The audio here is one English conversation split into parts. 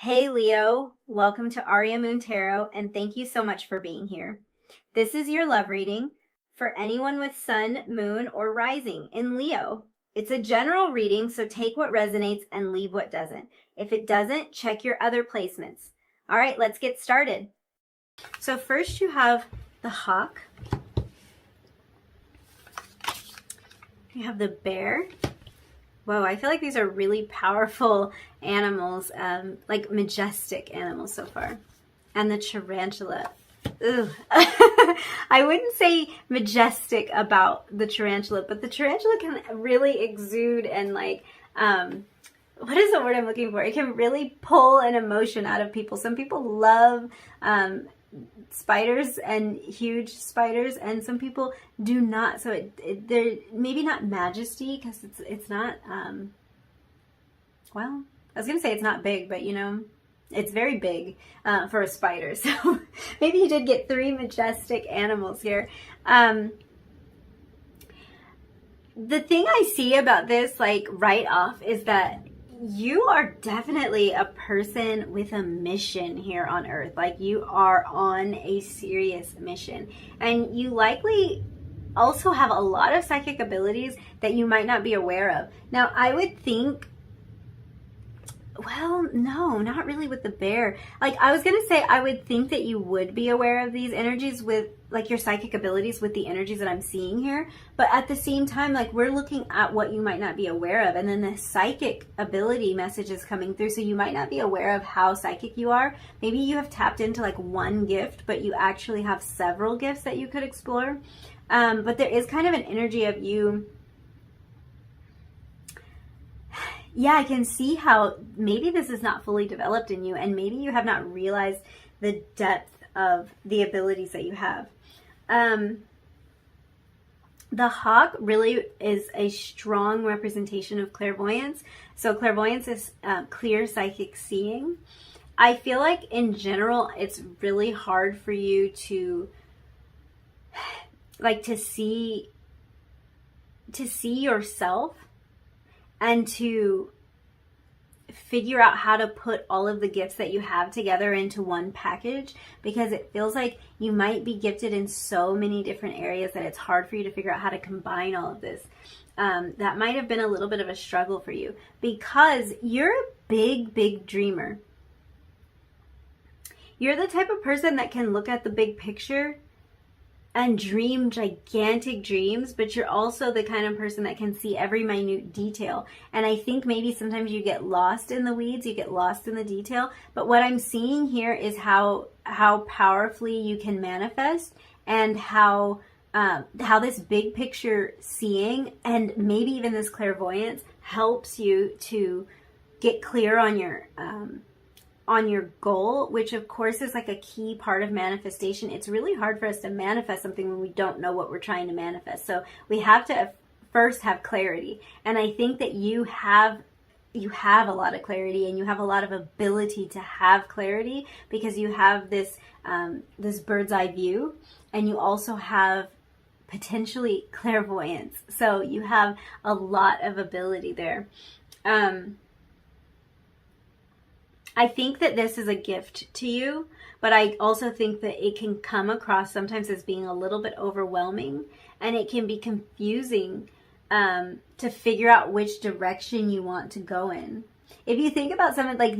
Hey Leo, welcome to Aria Moon Tarot, and thank you so much for being here. This is your love reading for anyone with sun, moon, or rising in Leo. It's a general reading, so take what resonates and leave what doesn't. If it doesn't, check your other placements. All right, let's get started. So first you have the hawk. You have the bear. Whoa, I feel like these are really powerful animals, like majestic animals so far. And the tarantula. Ugh. I wouldn't say majestic about the tarantula, but the tarantula can really exude and what is the word I'm looking for? It can really pull an emotion out of people. Some people love spiders and huge spiders, and some people do not. So they're maybe not majesty because it's not well, I was gonna say it's not big, but it's very big for a spider. So maybe you did get three majestic animals here. The thing I see about this, like right off, is that you are definitely a person with a mission here on Earth. Like you are on a serious mission, and you likely also have a lot of psychic abilities that you might not be aware of. Now, I would think, well, no, not really with the bear. Like I was gonna say, I would think that you would be aware of these energies with like your psychic abilities with the energies that I'm seeing here. But at the same time, like we're looking at what you might not be aware of. And then the psychic ability message is coming through. So you might not be aware of how psychic you are. Maybe you have tapped into like one gift, but you actually have several gifts that you could explore. But there is kind of an energy of you. Yeah, I can see how maybe this is not fully developed in you, and maybe you have not realized the depth of the abilities that you have. The hawk really is a strong representation of clairvoyance. So clairvoyance is clear psychic seeing. I feel like in general, it's really hard for you to see yourself and to figure out how to put all of the gifts that you have together into one package, because it feels like you might be gifted in so many different areas that it's hard for you to figure out how to combine all of this. That might have been a little bit of a struggle for you because you're a big dreamer. You're the type of person that can look at the big picture and dream gigantic dreams, but you're also the kind of person that can see every minute detail. And I think maybe sometimes you get lost in the weeds, you get lost in the detail. But what I'm seeing here is how powerfully you can manifest, and how this big picture seeing and maybe even this clairvoyance helps you to get clear on your goal, which of course is like a key part of manifestation. It's really hard for us to manifest something when we don't know what we're trying to manifest. So we have to first have clarity. And I think that you have a lot of clarity, and you have a lot of ability to have clarity because you have this bird's eye view, and you also have potentially clairvoyance. So you have a lot of ability there. I think that this is a gift to you, but I also think that it can come across sometimes as being a little bit overwhelming, and it can be confusing to figure out which direction you want to go in. If you think about something like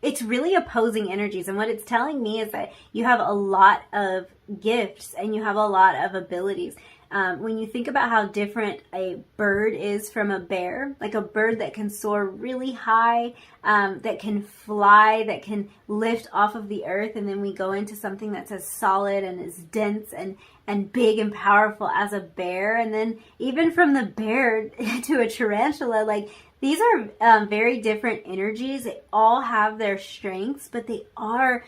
it's really opposing energies, and what it's telling me is that you have a lot of gifts and you have a lot of abilities. When you think about how different a bird is from a bear, like a bird that can soar really high, that can fly, that can lift off of the earth, and then we go into something that's as solid and as dense and big and powerful as a bear, and then even from the bear to a tarantula, like these are very different energies. They all have their strengths, but they are...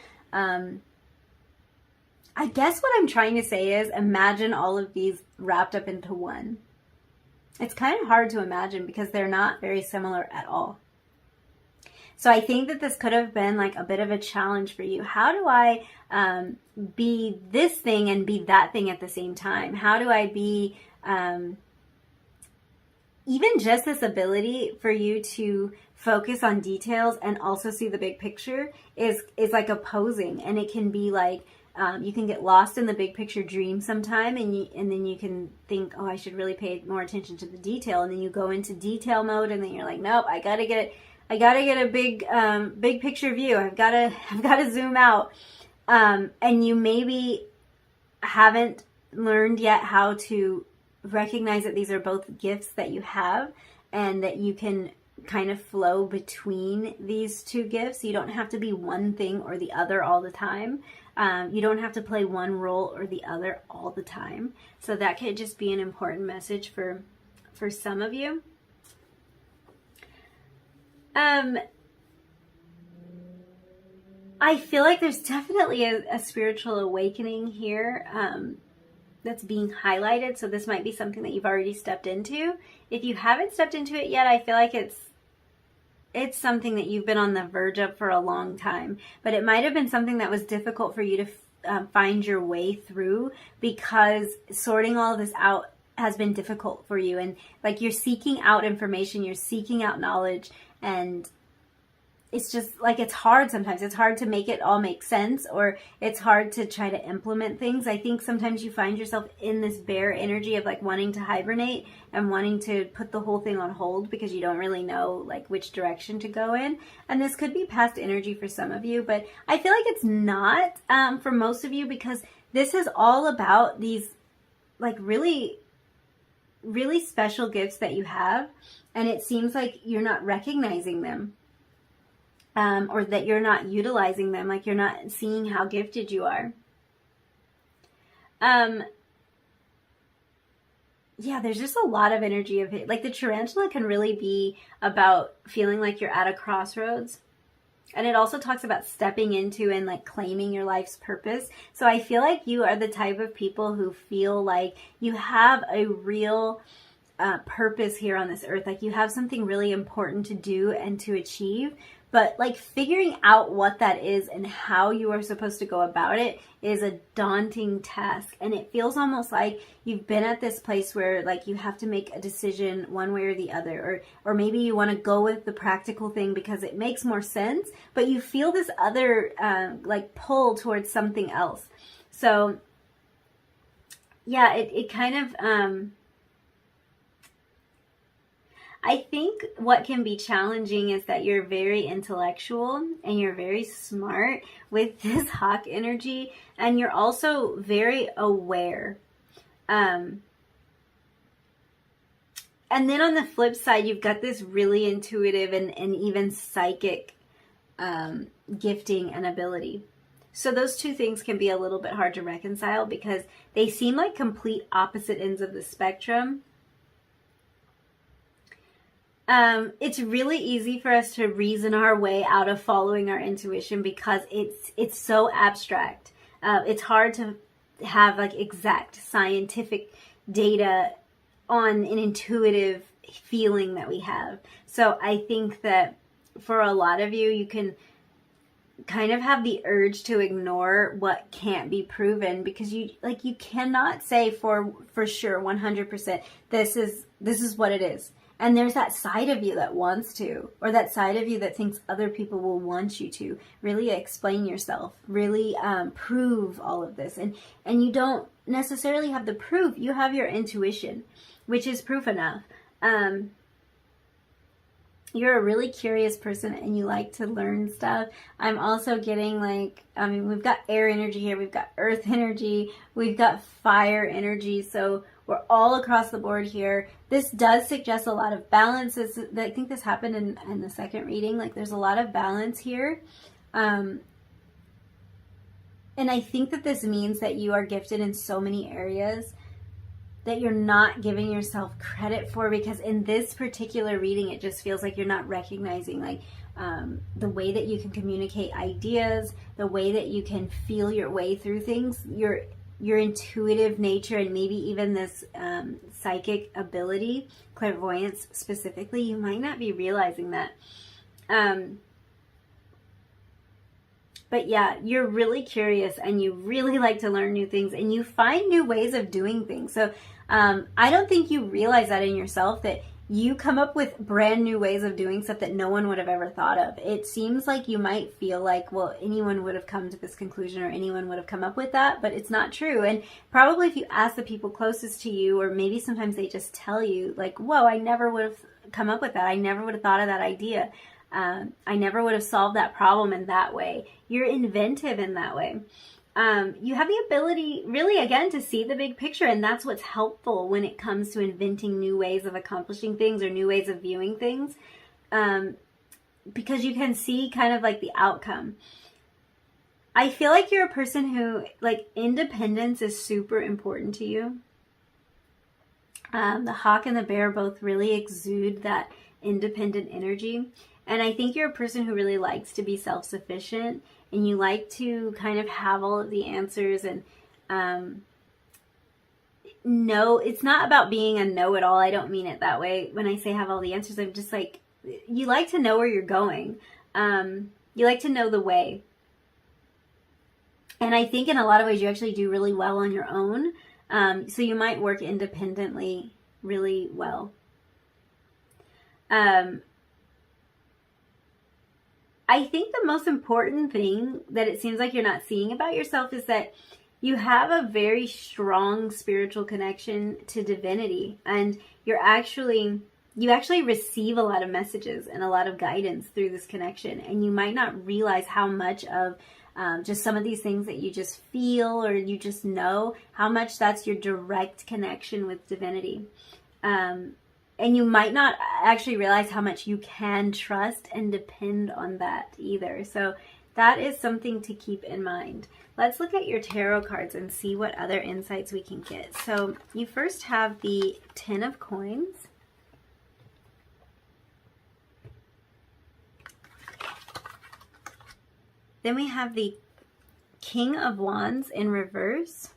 I guess what I'm trying to say is imagine all of these wrapped up into one. It's kind of hard to imagine because they're not very similar at all. So I think that this could have been like a bit of a challenge for you. How do I be this thing and be that thing at the same time? How do I be even just this ability for you to focus on details and also see the big picture is like opposing. And it can be like, you can get lost in the big picture dream sometime, and then you can think, oh, I should really pay more attention to the detail. And then you go into detail mode, and then you're like, nope, I gotta get a big picture view. I've gotta zoom out. And you maybe haven't learned yet how to recognize that these are both gifts that you have, and that you can kind of flow between these two gifts. You don't have to be one thing or the other all the time. You don't have to play one role or the other all the time. So that could just be an important message for some of you. I feel like there's definitely a spiritual awakening here that's being highlighted. So this might be something that you've already stepped into. If you haven't stepped into it yet, I feel like it's something that you've been on the verge of for a long time. But it might have been something that was difficult for you to find your way through, because sorting all of this out has been difficult for you. And like, you're seeking out information, you're seeking out knowledge, and it's just like, it's hard sometimes. It's hard to make it all make sense, or it's hard to try to implement things. I think sometimes you find yourself in this bear energy of like wanting to hibernate and wanting to put the whole thing on hold because you don't really know like which direction to go in. And this could be past energy for some of you, but I feel like it's not for most of you, because this is all about these like really, really special gifts that you have. And it seems like you're not recognizing them. Or that you're not utilizing them, like you're not seeing how gifted you are. Yeah, there's just a lot of energy of it. Like the tarantula can really be about feeling like you're at a crossroads. And it also talks about stepping into and like claiming your life's purpose. So I feel like you are the type of people who feel like you have a real purpose here on this earth. Like you have something really important to do and to achieve. But like figuring out what that is and how you are supposed to go about it is a daunting task. And it feels almost like you've been at this place where like you have to make a decision one way or the other. Or maybe you want to go with the practical thing because it makes more sense, but you feel this other like pull towards something else. So yeah, it kind of... I think what can be challenging is that you're very intellectual and you're very smart with this hawk energy, and you're also very aware. And then on the flip side, you've got this really intuitive and even psychic gifting and ability. So those two things can be a little bit hard to reconcile because they seem like complete opposite ends of the spectrum. It's really easy for us to reason our way out of following our intuition because it's so abstract. It's hard to have like exact scientific data on an intuitive feeling that we have. So I think that for a lot of you, you can kind of have the urge to ignore what can't be proven because you cannot say for sure 100% this is what it is. And there's that side of you that wants to, or that side of you that thinks other people will want you to really explain yourself, really prove all of this. And you don't necessarily have the proof. You have your intuition, which is proof enough. You're a really curious person and you like to learn stuff. I'm also getting we've got air energy here. We've got earth energy. We've got fire energy. So we're all across the board here. This does suggest a lot of balance. I think this happened in the second reading. Like there's a lot of balance here. And I think that this means that you are gifted in so many areas that you're not giving yourself credit for, because in this particular reading, it just feels like you're not recognizing the way that you can communicate ideas, the way that you can feel your way through things, your intuitive nature, and maybe even this psychic ability, clairvoyance specifically. You might not be realizing that. But yeah, you're really curious and you really like to learn new things and you find new ways of doing things. So I don't think you realize that in yourself, that you come up with brand new ways of doing stuff that no one would have ever thought of. It seems like you might feel like, well, anyone would have come to this conclusion or anyone would have come up with that, but it's not true. And probably if you ask the people closest to you, or maybe sometimes they just tell you like, whoa, I never would have come up with that. I never would have thought of that idea. I never would have solved that problem in that way. You're inventive in that way. You have the ability, really, again, to see the big picture, and that's what's helpful when it comes to inventing new ways of accomplishing things or new ways of viewing things, because you can see kind of like the outcome. I feel like you're a person who, like, independence is super important to you. The hawk and the bear both really exude that independent energy, and I think you're a person who really likes to be self-sufficient. And you like to kind of have all of the answers, and no, it's not about being a know-it-all. I don't mean it that way. When I say have all the answers, I'm just like, you like to know where you're going. You like to know the way. And I think in a lot of ways you actually do really well on your own. So you might work independently really well. I think the most important thing that it seems like you're not seeing about yourself is that you have a very strong spiritual connection to divinity, and you actually receive a lot of messages and a lot of guidance through this connection, and you might not realize how much of just some of these things that you just feel or you just know, how much that's your direct connection with divinity. And you might not actually realize how much you can trust and depend on that either. So that is something to keep in mind. Let's look at your tarot cards and see what other insights we can get. So you first have the 10 of Coins. Then we have the King of Wands in reverse.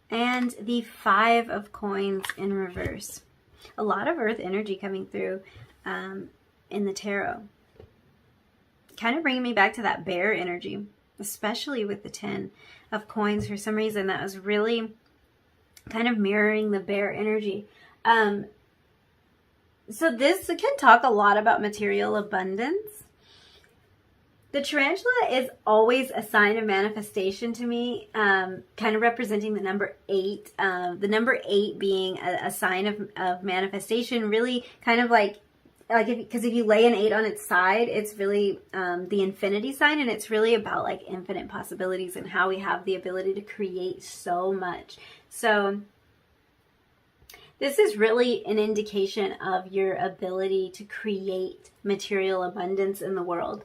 And the 5 of Coins in reverse. A lot of earth energy coming through in the tarot. Kind of bringing me back to that bear energy, especially with the 10 of Coins. For some reason, that was really kind of mirroring the bear energy. So this can talk a lot about material abundance. The tarantula is always a sign of manifestation to me, kind of representing the number 8. The number 8 being a sign of manifestation, really kind of like because if you lay an 8 on its side, it's really the infinity sign, and it's really about like infinite possibilities and how we have the ability to create so much. So this is really an indication of your ability to create material abundance in the world.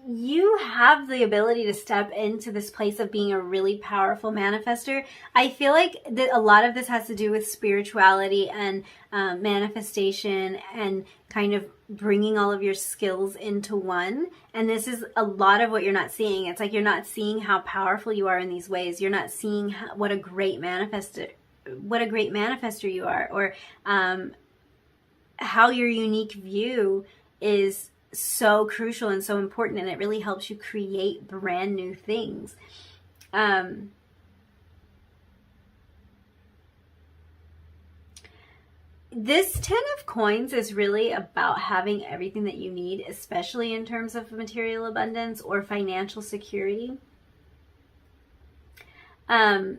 You have the ability to step into this place of being a really powerful manifester. I feel like that a lot of this has to do with spirituality and manifestation and kind of bringing all of your skills into one. And this is a lot of what you're not seeing. It's like you're not seeing how powerful you are in these ways. You're not seeing what a great manifester you are, or how your unique view is so crucial and so important, and it really helps you create brand new things. This 10 of Coins is really about having everything that you need, especially in terms of material abundance or financial security. And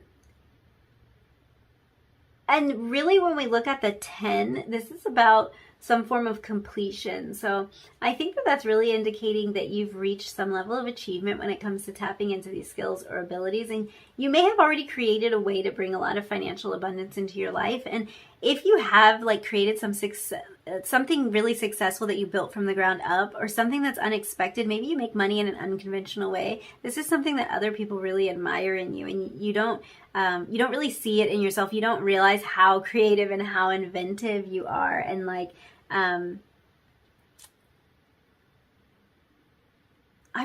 really, when we look at the 10, this is about some form of completion. So I think that that's really indicating that you've reached some level of achievement when it comes to tapping into these skills or abilities. And you may have already created a way to bring a lot of financial abundance into your life. And if you have like created something really successful that you built from the ground up, or something that's unexpected, maybe you make money in an unconventional way. This is something that other people really admire in you, and you don't really see it in yourself. You don't realize how creative and how inventive you are, and like I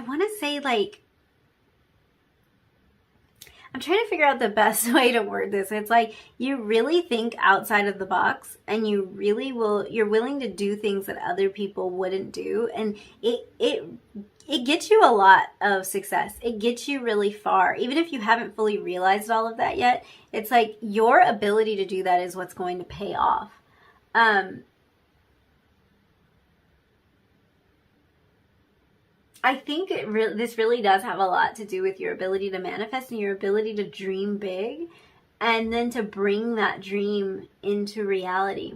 want to say, like, I'm trying to figure out the best way to word this. It's like you really think outside of the box, and you're willing to do things that other people wouldn't do, and it gets you a lot of success. It gets you really far. Even if you haven't fully realized all of that yet, it's like your ability to do that is what's going to pay off. I think this really does have a lot to do with your ability to manifest and your ability to dream big, and then to bring that dream into reality.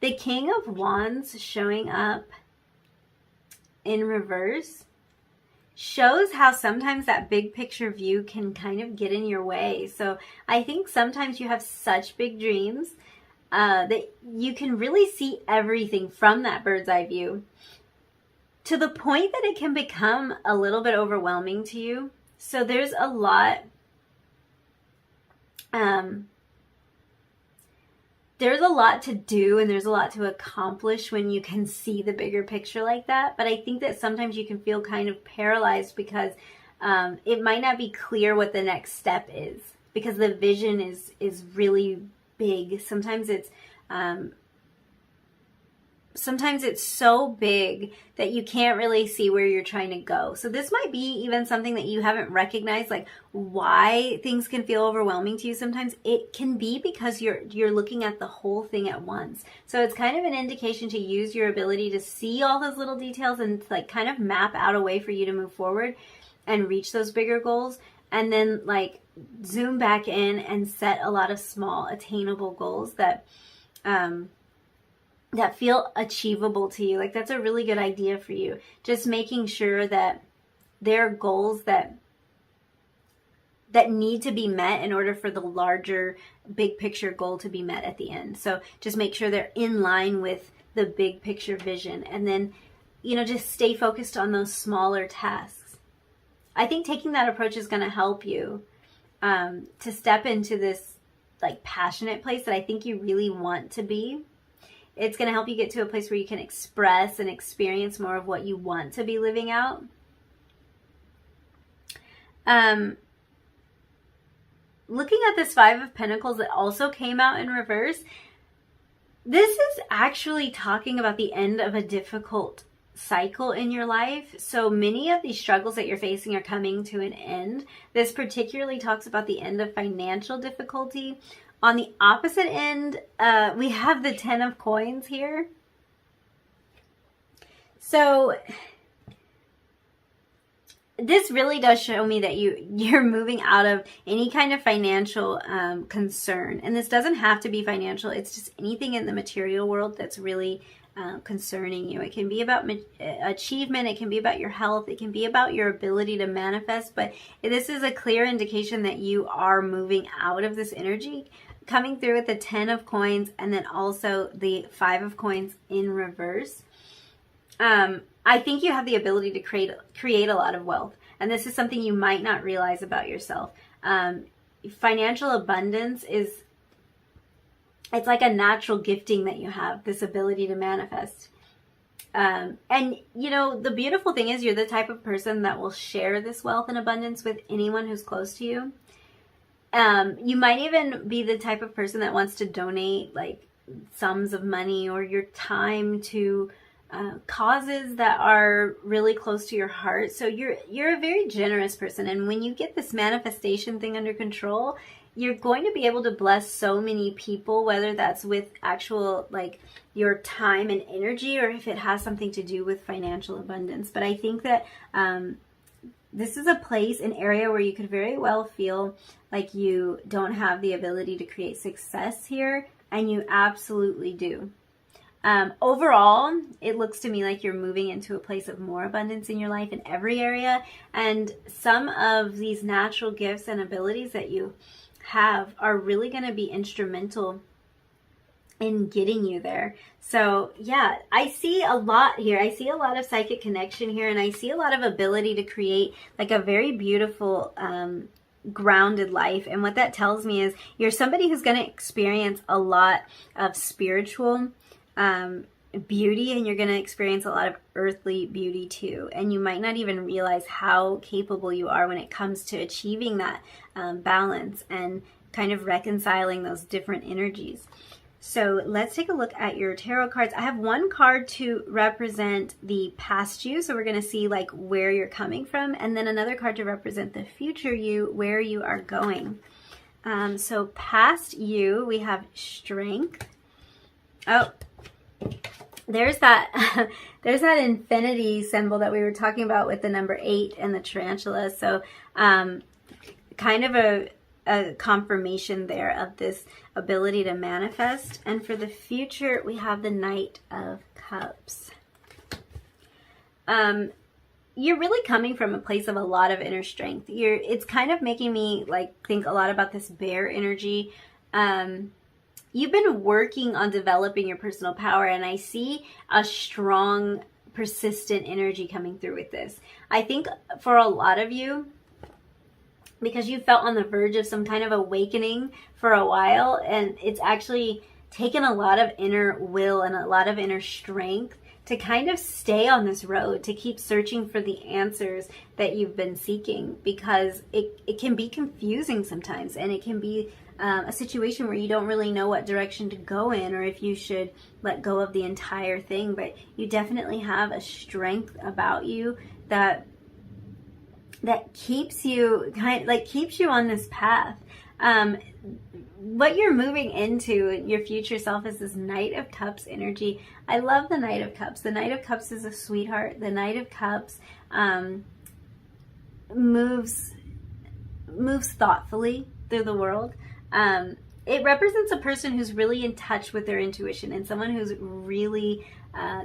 The King of Wands showing up in reverse shows how sometimes that big picture view can kind of get in your way. So I think sometimes you have such big dreams that you can really see everything from that bird's eye view, to the point that it can become a little bit overwhelming to you. So there's a lot, to do, and there's a lot to accomplish when you can see the bigger picture like that. But I think that sometimes you can feel kind of paralyzed because it might not be clear what the next step is, because the vision is really big. Sometimes it's so big that you can't really see where you're trying to go. So this might be even something that you haven't recognized, like why things can feel overwhelming to you sometimes. It can be because you're looking at the whole thing at once. So it's kind of an indication to use your ability to see all those little details and like kind of map out a way for you to move forward and reach those bigger goals. And then like zoom back in and set a lot of small attainable goals that feel achievable to you. Like that's a really good idea for you. Just making sure that there are goals that need to be met in order for the larger big picture goal to be met at the end. So just make sure they're in line with the big picture vision, and then, just stay focused on those smaller tasks. I think taking that approach is going to help you to step into this like passionate place that I think you really want to be. It's going to help you get to a place where you can express and experience more of what you want to be living out. Looking at this Five of Pentacles that also came out in reverse, this is actually talking about the end of a difficult cycle in your life. So many of these struggles that you're facing are coming to an end. This particularly talks about the end of financial difficulty. On the opposite end, we have the Ten of Coins here. So this really does show me that you're moving out of any kind of financial concern. And this doesn't have to be financial. It's just anything in the material world that's really concerning you. It can be about achievement. It can be about your health. It can be about your ability to manifest. But this is a clear indication that you are moving out of this energy. Coming through with the Ten of Coins and then also the Five of Coins in reverse. I think you have the ability to create a lot of wealth. And this is something you might not realize about yourself. Financial abundance it's like a natural gifting that you have, this ability to manifest. And the beautiful thing is you're the type of person that will share this wealth and abundance with anyone who's close to you. You might even be the type of person that wants to donate like sums of money or your time to causes that are really close to your heart. So you're a very generous person. And when you get this manifestation thing under control, you're going to be able to bless so many people, whether that's with actual like your time and energy, or if it has something to do with financial abundance. But I think that this is a place, an area where you could very well feel like you don't have the ability to create success here, and you absolutely do. Overall, it looks to me like you're moving into a place of more abundance in your life in every area, and some of these natural gifts and abilities that you have are really going to be instrumental in getting you there. So yeah, I see a lot here. I see a lot of psychic connection here, and I see a lot of ability to create like a very beautiful grounded life. And what that tells me is you're somebody who's going to experience a lot of spiritual beauty, and you're going to experience a lot of earthly beauty too. And you might not even realize how capable you are when it comes to achieving that balance and kind of reconciling those different energies. So let's take a look at your tarot cards. I have one card to represent the past you, so we're going to see like where you're coming from, and then another card to represent the future you, where you are going. So past you, we have strength. Oh, there's that there's that infinity symbol that we were talking about with the number 8 and the tarantula. So kind of a confirmation there of this ability to manifest. And for the future, we have the Knight of Cups. You're really coming from a place of a lot of inner strength. It's kind of making me like think a lot about this bear energy. You've been working on developing your personal power, and I see a strong, persistent energy coming through with this. I think for a lot of you, because you felt on the verge of some kind of awakening for a while, and it's actually taken a lot of inner will and a lot of inner strength to kind of stay on this road, to keep searching for the answers that you've been seeking, because it can be confusing sometimes, and it can be a situation where you don't really know what direction to go in, or if you should let go of the entire thing. But you definitely have a strength about you that keeps you keeps you on this path. What you're moving into your future self is this Knight of Cups energy. I love the Knight of Cups. The Knight of Cups is a sweetheart. The Knight of Cups moves thoughtfully through the world. It represents a person who's really in touch with their intuition and someone who's really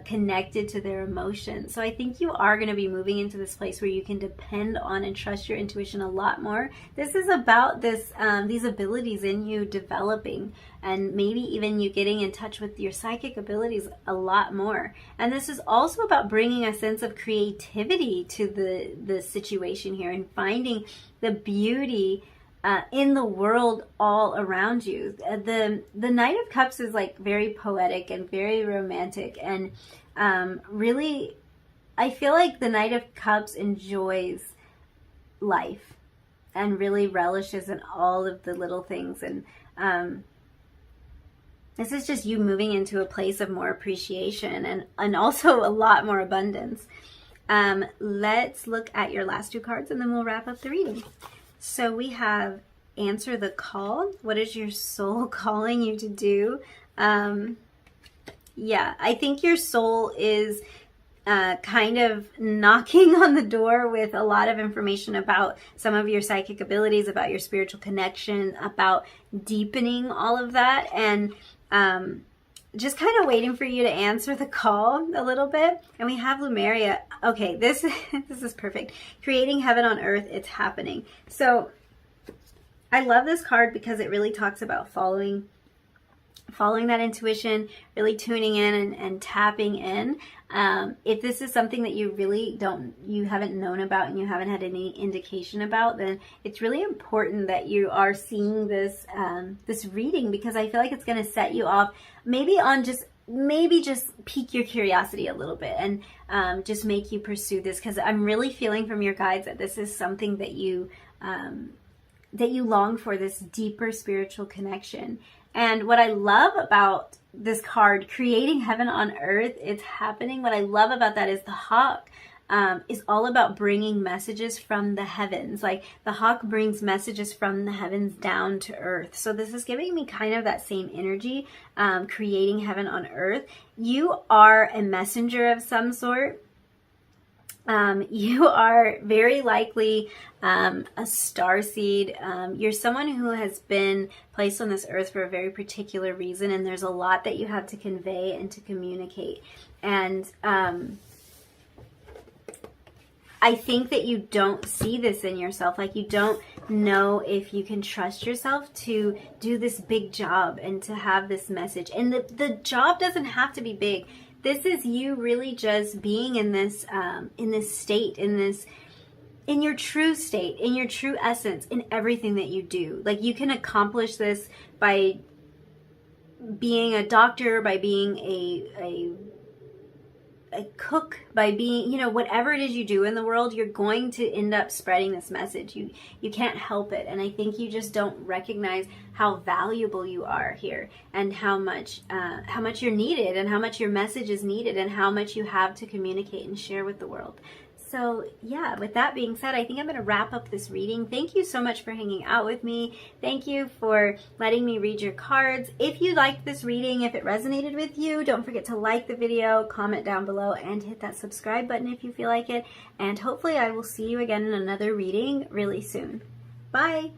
connected to their emotions. So I think you are going to be moving into this place where you can depend on and trust your intuition a lot more. This is about these abilities in you developing, and maybe even you getting in touch with your psychic abilities a lot more. And this is also about bringing a sense of creativity to the situation here, and finding the beauty in the world all around you. The Knight of Cups is like very poetic and very romantic, and really, I feel like the Knight of Cups enjoys life and really relishes in all of the little things. And this is just you moving into a place of more appreciation and also a lot more abundance. Let's look at your last two cards, and then we'll wrap up the reading. So we have Answer the Call. What is your soul calling you to do? Yeah, I think your soul is kind of knocking on the door with a lot of information about some of your psychic abilities, about your spiritual connection, about deepening all of that, and just kind of waiting for you to answer the call a little bit. And we have Lumeria. Okay, this is perfect. Creating heaven on earth, it's happening. So I love this card because it really talks about following that intuition, really tuning in and tapping in. If this is something that you really you haven't known about and you haven't had any indication about, then it's really important that you are seeing this this reading, because I feel like it's going to set you off maybe just pique your curiosity a little bit, and just make you pursue this, because I'm really feeling from your guides that this is something that you long for, this deeper spiritual connection. And what I love about this card, Creating Heaven on Earth, it's happening. What I love about that is the hawk is all about bringing messages from the heavens. Like the hawk brings messages from the heavens down to earth. So this is giving me kind of that same energy, creating heaven on earth. You are a messenger of some sort. You are very likely a starseed. You're someone who has been placed on this earth for a very particular reason, and there's a lot that you have to convey and to communicate. And I think that you don't see this in yourself. Like, you don't know if you can trust yourself to do this big job and to have this message. And the job doesn't have to be big. This is you really just being in this state, in your true state, in your true essence, in everything that you do. Like, you can accomplish this by being a doctor, by being a cook, by being, you know, whatever it is you do in the world, you're going to end up spreading this message. You can't help it. And I think you just don't recognize how valuable you are here, and how much you're needed, and how much your message is needed, and how much you have to communicate and share with the world. So yeah, with that being said, I think I'm going to wrap up this reading. Thank you so much for hanging out with me. Thank you for letting me read your cards. If you liked this reading, if it resonated with you, don't forget to like the video, comment down below, and hit that subscribe button if you feel like it. And hopefully I will see you again in another reading really soon. Bye!